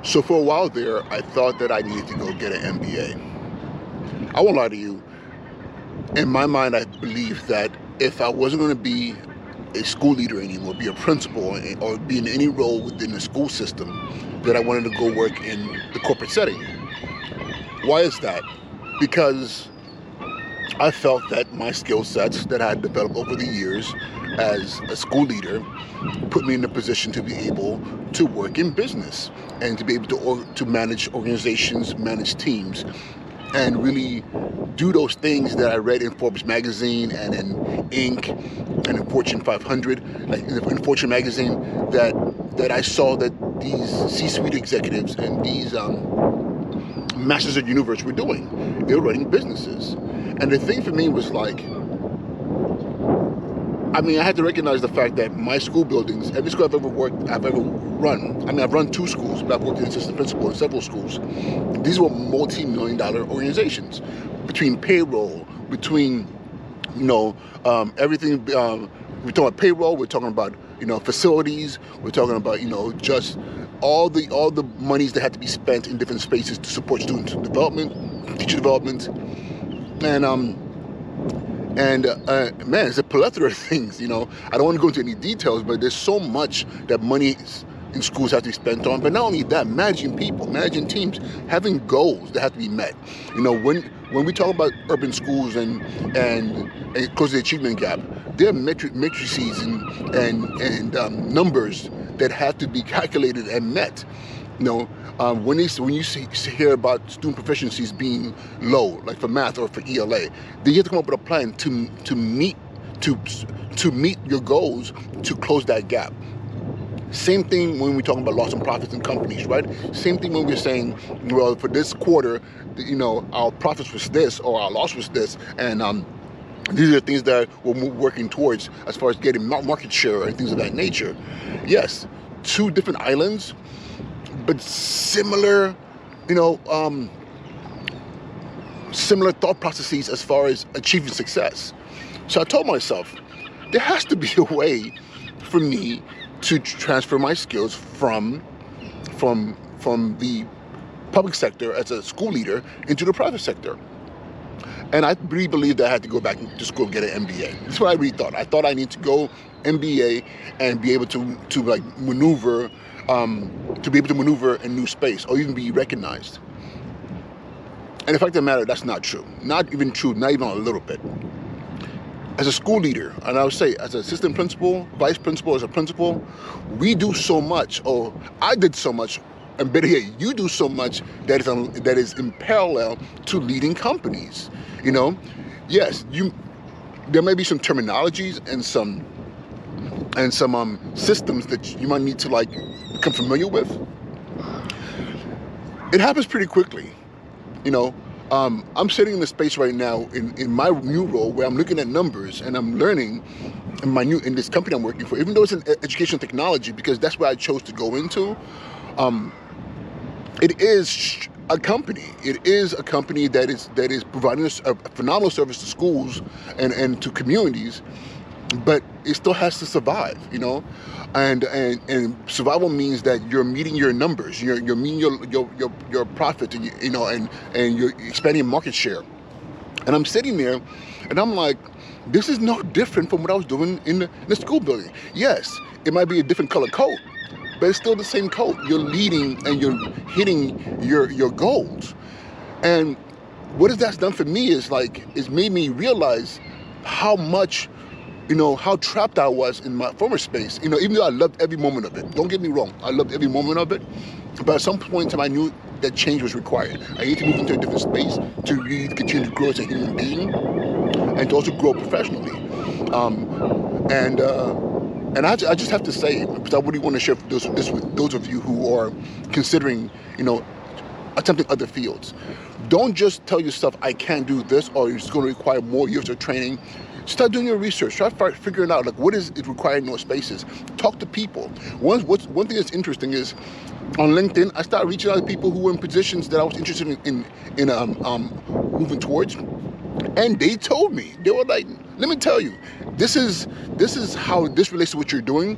So for a while there, I thought that I needed to go get an MBA. I won't lie to you. In my mind, I believed that if I wasn't going to be a school leader anymore, be a principal, or be in any role within the school system, that I wanted to go work in the corporate setting. Why is that? Because I felt that my skill sets that I had developed over the years as a school leader put me in a position to be able to work in business and to be able to manage organizations, manage teams, and really do those things that I read in Forbes magazine and in Inc. and in Fortune 500, like in Fortune magazine, that I saw that these C-suite executives and these masters of the universe were doing. They were running businesses. And the thing for me was like, I had to recognize the fact that my school buildings, every school I've ever run, I've run two schools, but I've worked as assistant principal in several schools. These were multi-million-dollar organizations, between payroll, between, everything. We're talking about payroll, we're talking about, facilities, we're talking about, just all the monies that had to be spent in different spaces to support student development, teacher development, man, it's a plethora of things, I don't want to go into any details, but there's so much that money in schools have to be spent on. But not only that, managing people, managing teams, having goals that have to be met. When we talk about urban schools and close the achievement gap, there are matrices and numbers that have to be calculated and met. When you hear about student proficiencies being low, like for math or for ELA, then you have to come up with a plan to meet your goals to close that gap. Same thing when we're talking about loss and profits in companies, right? Same thing when we're saying, well, for this quarter, our profits was this or our loss was this, and these are the things that we're working towards as far as getting market share and things of that nature. Yes, two different islands, but similar, similar thought processes as far as achieving success. So I told myself, there has to be a way for me to transfer my skills from the public sector as a school leader into the private sector. And I really believed that I had to go back to school and get an MBA. That's what I really thought. I thought I need to go MBA and be able to maneuver, in new space or even be recognized. And the fact of the matter, that's not true. Not even true, not even a little bit. As a school leader, and I would say as an assistant principal, vice principal, as a principal, we do so much, or I did so much, and better yet, you do so much that is in parallel to leading companies. Yes, there may be some terminologies and some systems that you might need to become familiar with. It happens pretty quickly. I'm sitting in a space right now in my new role where I'm looking at numbers and I'm learning in this company I'm working for, even though it's in educational technology, because that's where I chose to go into. It is a company. It is a company that is providing a phenomenal service to schools and to communities, but it still has to survive, and survival means that you're meeting your numbers, you're meeting your profit, and you're expanding market share. And I'm sitting there, and I'm like, this is no different from what I was doing in the school building. Yes, it might be a different color coat, but it's still the same coat. You're leading and you're hitting your goals. And what that's done for me is made me realize how much, how trapped I was in my former space. Even though I loved every moment of it. Don't get me wrong, I loved every moment of it. But at some point in time, I knew that change was required. I need to move into a different space to really continue to grow as a human being and to also grow professionally. And I just have to say, because I really want to share this with those of you who are considering, attempting other fields. Don't just tell yourself, I can't do this, or it's going to require more years of training. Start doing your research. Start figuring out what is it required in those spaces. Talk to people. One thing that's interesting is on LinkedIn, I started reaching out to people who were in positions that I was interested in moving towards, and they told me, they were like, "Let me tell you, this is how this relates to what you're doing.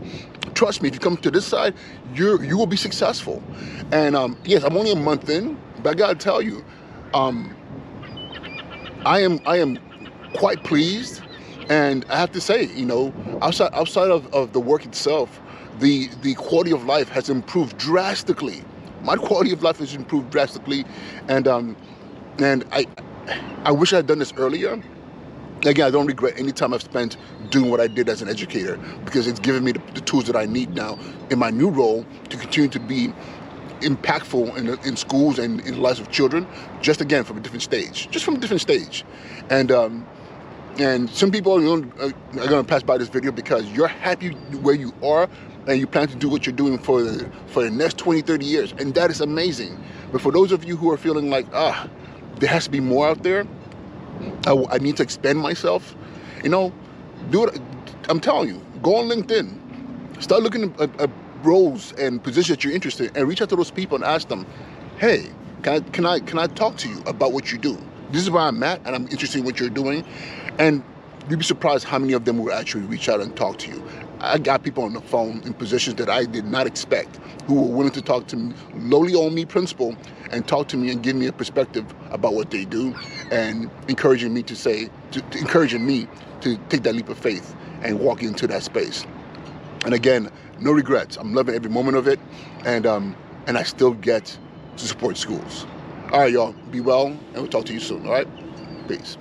trust me, if you come to this side, you will be successful. And yes, I'm only a month in, but I gotta tell you, I am quite pleased. And I have to say, outside of the work itself, the quality of life has improved drastically. My quality of life has improved drastically, and I wish I had done this earlier. Again, I don't regret any time I've spent doing what I did as an educator, because it's given me the tools that I need now in my new role to continue to be impactful in schools and in the lives of children, just again from a different stage. And some people are going to pass by this video because you're happy where you are and you plan to do what you're doing for the next 20, 30 years, and that is amazing. But for those of you who are feeling like, there has to be more out there, I need to expand myself, do it. I'm telling you, go on LinkedIn, start looking at roles and positions that you're interested in, and reach out to those people and ask them, hey, can I talk to you about what you do? This is where I'm at, and I'm interested in what you're doing. And you'd be surprised how many of them will actually reach out and talk to you. I got people on the phone in positions that I did not expect, who were willing to talk to me, lowly on me principal, and talk to me and give me a perspective about what they do, and encouraging me to take that leap of faith and walk into that space. And again, no regrets. I'm loving every moment of it, and I still get to support schools. All right, y'all, be well, and we'll talk to you soon, all right? Peace.